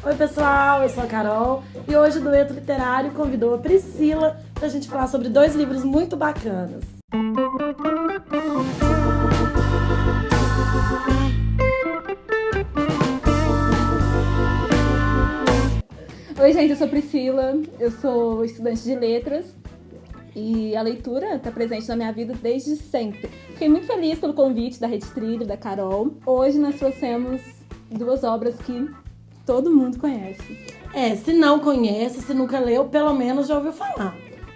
Oi pessoal, eu sou a Carol e hoje o Dueto Literário convidou a Priscila pra gente falar sobre 2 livros muito bacanas. Oi gente, eu sou Priscila, eu sou estudante de letras e a leitura está presente na minha vida desde sempre. Fiquei muito feliz pelo convite da Rede Trilho, da Carol. Hoje nós trouxemos 2 obras que todo mundo conhece. Se não conhece, se nunca leu, pelo menos já ouviu falar.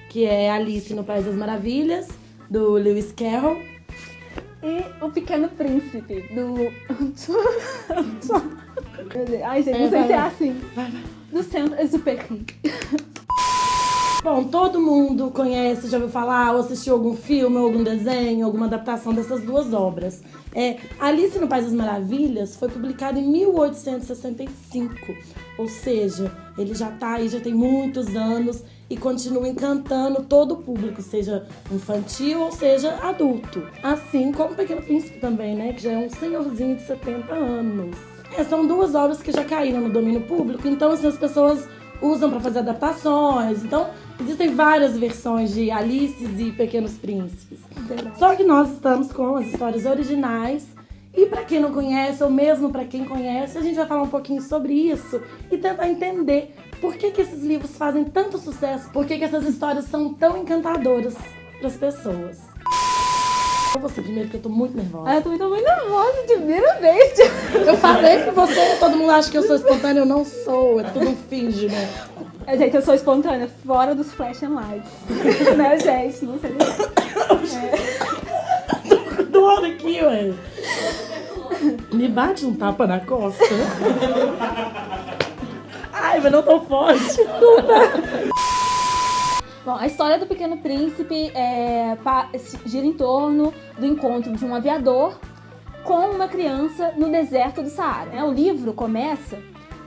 Que é Alice no País das Maravilhas, do Lewis Carroll. E O Pequeno Príncipe, do... Ai gente, não sei se é assim. Do Saint-Exupéry. Bom, todo mundo conhece, já ouviu falar, ou assistiu algum filme, algum desenho, alguma adaptação dessas 2 obras. Alice no País das Maravilhas foi publicado em 1865, ou seja, ele já tá aí, já tem muitos anos e continua encantando todo o público, seja infantil ou seja adulto. Assim como O Pequeno Príncipe também, né, que já é um senhorzinho de 70 anos. São 2 obras que já caíram no domínio público, então assim, as pessoas usam para fazer adaptações. Então, existem várias versões de Alice e Pequenos Príncipes. Só que nós estamos com as histórias originais. E para quem não conhece, ou mesmo para quem conhece, a gente vai falar um pouquinho sobre isso e tentar entender por que esses livros fazem tanto sucesso, por que essas histórias são tão encantadoras para as pessoas. Você primeiro, que eu tô muito nervosa. Eu também tô muito nervosa de primeira vez. Eu falei pra você, todo mundo acha que eu sou espontânea, eu não sou, é tudo um finge, né? Gente, eu sou espontânea, fora dos flash and lights. Né, gente? Não sei. Dor aqui, ué. Me bate um tapa na costa. Ai, mas não tão forte. Desculpa. Bom, a história do Pequeno Príncipe gira em torno do encontro de um aviador com uma criança no deserto do Saara. O livro começa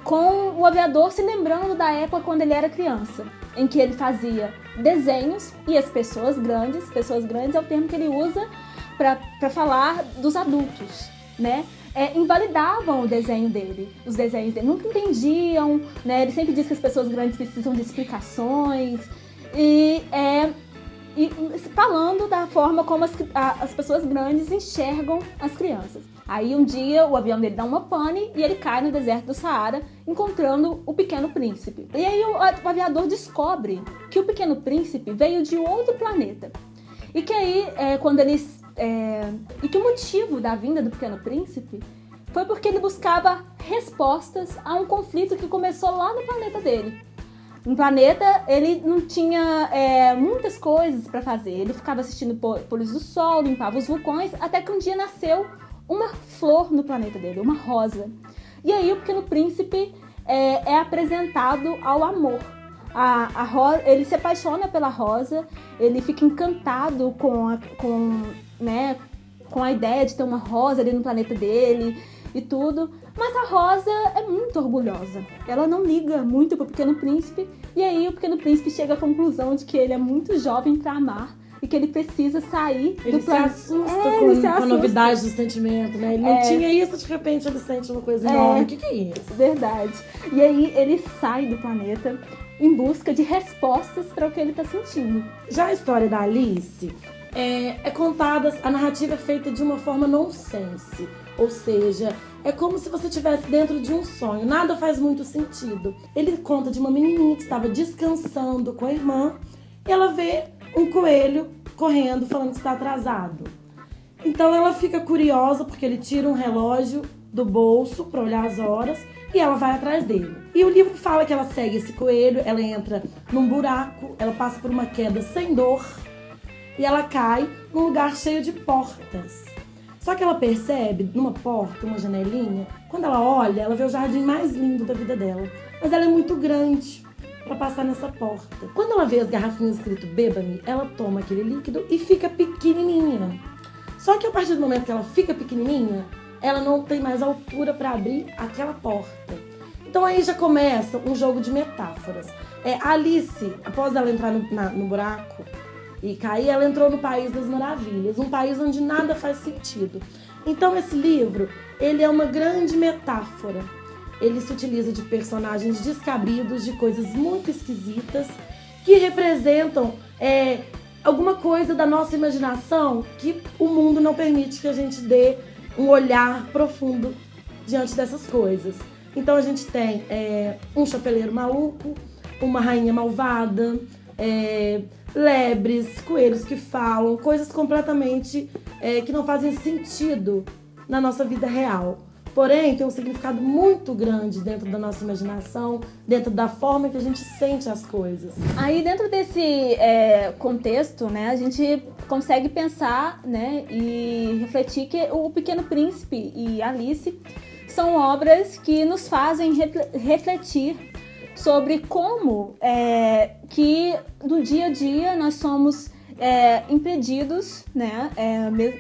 com o aviador se lembrando da época quando ele era criança, em que ele fazia desenhos e as pessoas grandes é o termo que ele usa para falar dos adultos, né? Invalidavam os desenhos dele, nunca entendiam, né? Ele sempre diz que as pessoas grandes precisam de explicações. E falando da forma como as pessoas grandes enxergam as crianças. Aí um dia o avião dele dá uma pane e ele cai no deserto do Saara, encontrando o Pequeno Príncipe. E aí o aviador descobre que o Pequeno Príncipe veio de outro planeta. E que aí, e que o motivo da vinda do Pequeno Príncipe foi porque ele buscava respostas a um conflito que começou lá no planeta dele. No planeta, ele não tinha muitas coisas para fazer. Ele ficava assistindo pôres do sol, limpava os vulcões, até que um dia nasceu uma flor no planeta dele, uma rosa. E aí o Pequeno Príncipe é apresentado ao amor. Ele se apaixona pela rosa, ele fica encantado com a ideia de ter uma rosa ali no planeta dele e tudo. Mas a Rosa é muito orgulhosa. Ela não liga muito pro Pequeno Príncipe. E aí o Pequeno Príncipe chega à conclusão de que ele é muito jovem pra amar e que ele precisa sair do planeta. Ele se assusta com a novidade do sentimento, né? Ele não tinha isso, de repente ele sente uma coisa enorme. O que é isso? Verdade. E aí ele sai do planeta em busca de respostas para o que ele tá sentindo. Já a história da Alice é contada, a narrativa é feita de uma forma nonsense. Ou seja, é como se você estivesse dentro de um sonho. Nada faz muito sentido. Ele conta de uma menininha que estava descansando com a irmã. E ela vê um coelho correndo, falando que está atrasado. Então ela fica curiosa, porque ele tira um relógio do bolso para olhar as horas. E ela vai atrás dele. E o livro fala que ela segue esse coelho. Ela entra num buraco. Ela passa por uma queda sem dor. E ela cai num lugar cheio de portas. Só que ela percebe, numa porta, uma janelinha, quando ela olha, ela vê o jardim mais lindo da vida dela. Mas ela é muito grande para passar nessa porta. Quando ela vê as garrafinhas escrito "Beba-me", ela toma aquele líquido e fica pequenininha. Só que a partir do momento que ela fica pequenininha, ela não tem mais altura para abrir aquela porta. Então aí já começa um jogo de metáforas. A Alice, após ela entrar no buraco e cair, ela entrou no País das Maravilhas, um país onde nada faz sentido. Então esse livro, ele é uma grande metáfora ele se utiliza de personagens descabidos, de coisas muito esquisitas, que representam alguma coisa da nossa imaginação que o mundo não permite que a gente dê um olhar profundo diante dessas coisas. Então a gente tem um chapeleiro maluco, uma rainha malvada, lebres, coelhos que falam, coisas completamente que não fazem sentido na nossa vida real. Porém, tem um significado muito grande dentro da nossa imaginação, dentro da forma que a gente sente as coisas. Aí, dentro desse contexto, né, a gente consegue pensar, né, e refletir que O Pequeno Príncipe e Alice são obras que nos fazem refletir sobre como que no dia a dia nós somos impedidos, né,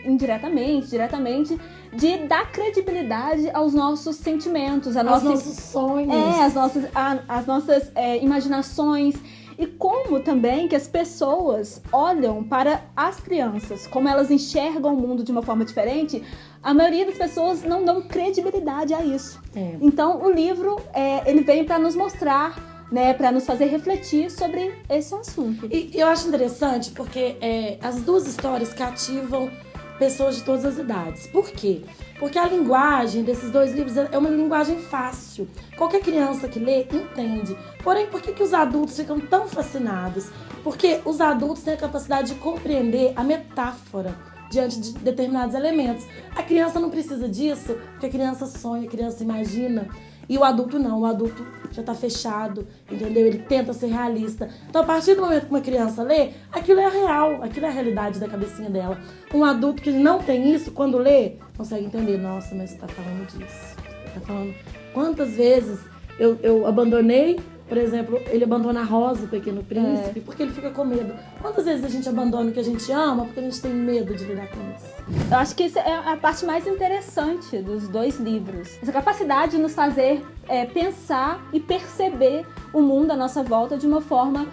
indiretamente, diretamente, de dar credibilidade aos nossos sentimentos, aos nossos sonhos, as nossas imaginações, e como também que as pessoas olham para as crianças, como elas enxergam o mundo de uma forma diferente. A maioria das pessoas não dão credibilidade a isso. Então o livro ele vem para nos mostrar, né, para nos fazer refletir sobre esse assunto. E eu acho interessante porque as duas histórias cativam pessoas de todas as idades. Por quê? Porque a linguagem desses dois livros é uma linguagem fácil. Qualquer criança que lê entende. Porém, por que os adultos ficam tão fascinados? Porque os adultos têm a capacidade de compreender a metáfora diante de determinados elementos. A criança não precisa disso, porque a criança sonha, a criança imagina. E o adulto não, o adulto já tá fechado, entendeu? Ele tenta ser realista. Então, a partir do momento que uma criança lê, aquilo é real, aquilo é a realidade da cabecinha dela. Um adulto que não tem isso, quando lê, consegue entender. Nossa, mas você tá falando disso. Tá falando quantas vezes eu abandonei, por exemplo, ele abandona a Rosa, o Pequeno Príncipe, porque ele fica com medo. Quantas vezes a gente abandona o que a gente ama porque a gente tem medo de lidar com isso? Eu acho que isso é a parte mais interessante dos dois livros. Essa capacidade de nos fazer pensar e perceber o mundo à nossa volta de uma forma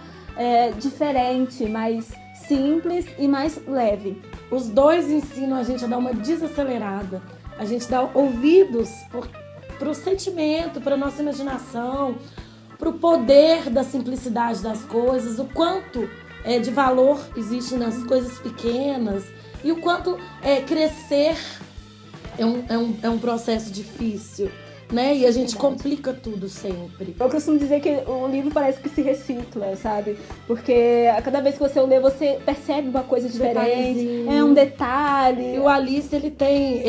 diferente, mais simples e mais leve. Os dois ensinam a gente a dar uma desacelerada, a gente dá ouvidos para o sentimento, para a nossa imaginação, para o poder da simplicidade das coisas, o quanto de valor existe nas coisas pequenas e o quanto crescer é um processo difícil, né? E a gente complica tudo sempre. Eu costumo dizer que o livro parece que se recicla, sabe? Porque a cada vez que você o lê, você percebe uma coisa diferente, um detalhe. E o Alice, ele tem...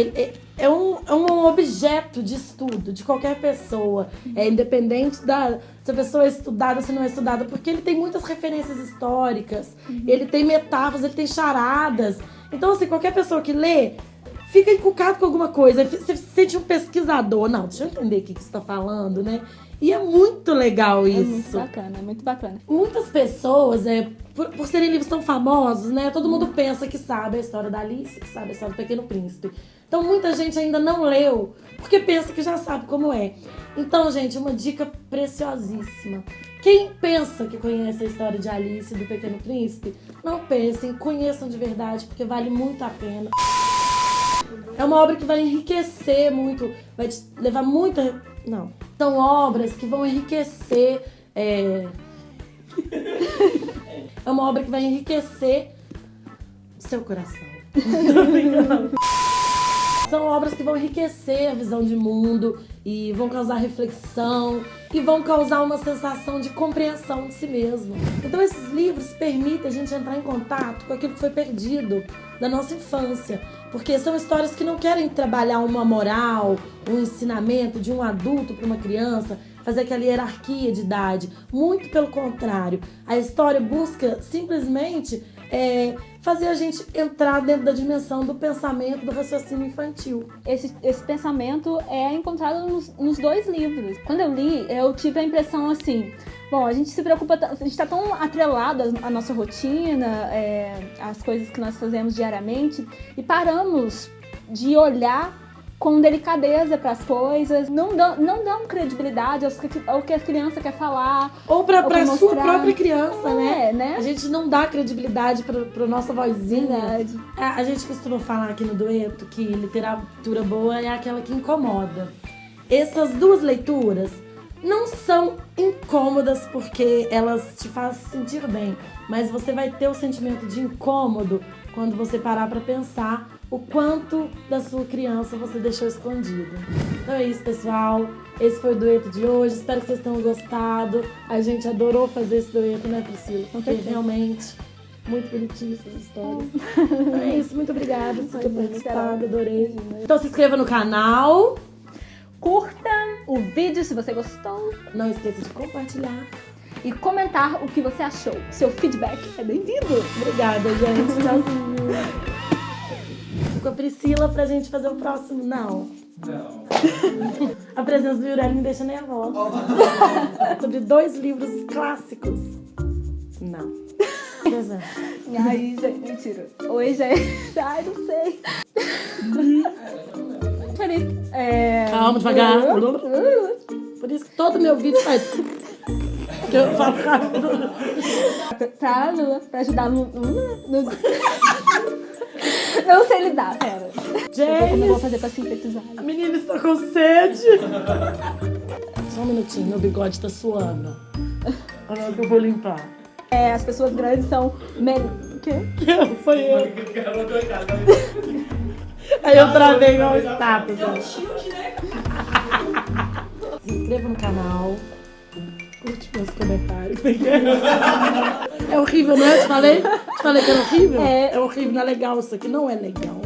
É um objeto de estudo de qualquer pessoa, independente se a pessoa é estudada ou se não é estudada, porque ele tem muitas referências históricas, ele tem metáforas, ele tem charadas. Então, assim, qualquer pessoa que lê fica encucado com alguma coisa, você se sente um pesquisador. Não, deixa eu entender o que você está falando, né? E é muito legal isso. É muito bacana. Muitas pessoas, por serem livros tão famosos, né? Todo mundo pensa que sabe a história da Alice, que sabe a história do Pequeno Príncipe. Então muita gente ainda não leu, porque pensa que já sabe como é. Então, gente, uma dica preciosíssima. Quem pensa que conhece a história de Alice e do Pequeno Príncipe, não pensem, conheçam de verdade, porque vale muito a pena. É uma obra que vai enriquecer muito, vai te levar muita... Não. São obras que vão enriquecer... É uma obra que vai enriquecer seu coração. São obras que vão enriquecer a visão de mundo e vão causar reflexão e vão causar uma sensação de compreensão de si mesmo. Então esses livros permitem a gente entrar em contato com aquilo que foi perdido da nossa infância, porque são histórias que não querem trabalhar uma moral, um ensinamento de um adulto para uma criança, fazer aquela hierarquia de idade. Muito pelo contrário, a história busca simplesmente fazer a gente entrar dentro da dimensão do pensamento, do raciocínio infantil. Esse pensamento é encontrado nos dois livros. Quando eu li, eu tive a impressão assim, bom, a gente se preocupa, a gente está tão atrelado à nossa rotina, às coisas que nós fazemos diariamente, e paramos de olhar com delicadeza para as coisas, não dão credibilidade ao que a criança quer falar. Ou para a sua própria criança, né? A gente não dá credibilidade para nossa vozinha. A gente costuma falar aqui no Dueto que literatura boa é aquela que incomoda. Essas duas leituras não são incômodas porque elas te fazem sentir bem, mas você vai ter o sentimento de incômodo quando você parar pra pensar o quanto da sua criança você deixou escondido. Então é isso, pessoal. Esse foi o dueto de hoje. Espero que vocês tenham gostado. A gente adorou fazer esse dueto, né, Priscila? Porque realmente muito bonitinho essas histórias. Então é isso. Muito obrigada por ter participado. Adorei. Então se inscreva no canal. Curta o vídeo se você gostou. Não esqueça de compartilhar. E comentar o que você achou. Seu feedback é bem-vindo. Obrigada, gente. Tchauzinho. Com a Priscila pra gente fazer o próximo. Não. A presença do Yureli me deixa nervosa. Sobre 2 livros clássicos. Não. Presença. Ai, gente, mentira. Oi, gente. Ai, não sei. Calma, devagar. Por isso que todo meu vídeo faz. Que eu falo rápido. Pra ajudar no... Eu não sei lidar, pera. Como eu vou fazer pra sintetizar? A menina está com sede. Só um minutinho, meu bigode tá suando. Agora que eu vou limpar. As pessoas grandes são... O quê? Foi eu. Aí eu travei igual estátua. Se inscreva no canal. Curte meus comentários. É horrível, não é? Te falei que era horrível? É horrível, não é legal. Isso aqui não é legal.